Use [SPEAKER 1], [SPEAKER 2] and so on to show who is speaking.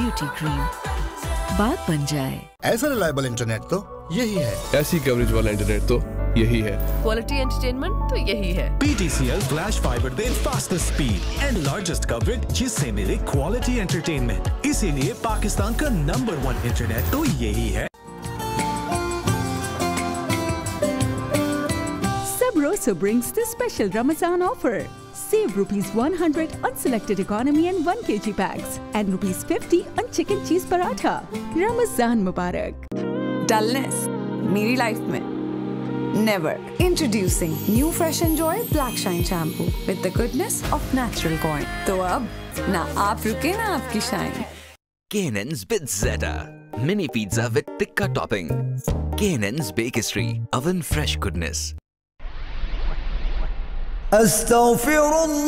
[SPEAKER 1] Beauty cream, बात बन जाए।
[SPEAKER 2] ऐसा रिलायबल इंटरनेट तो यही है।
[SPEAKER 3] ऐसी कवरेज वाला इंटरनेट तो यही है।
[SPEAKER 4] क्वालिटी एंटरटेनमेंट तो यही है।
[SPEAKER 5] PTCL Flash Fiber they fastest speed and largest coverage जिससे मिले क्वालिटी एंटरटेनमेंट। इसीलिए पाकिस्तान का नंबर 1 इंटरनेट तो यही है।
[SPEAKER 6] Sabroso brings the special Ramazan offer. Save ₹100 on selected economy and 1 kg packs and ₹50 on chicken cheese paratha. Ramazan Mubarak.
[SPEAKER 7] Dullness मेरी life में never. Introducing new Fresh and Joy Black Shine shampoo with the goodness of natural corn. तो अब ना आप रुके ना आपकी shine.
[SPEAKER 8] K&N's Pizzetta mini pizza with tikka topping. K&N's Bakery oven fresh goodness.
[SPEAKER 9] Astaghfirullah.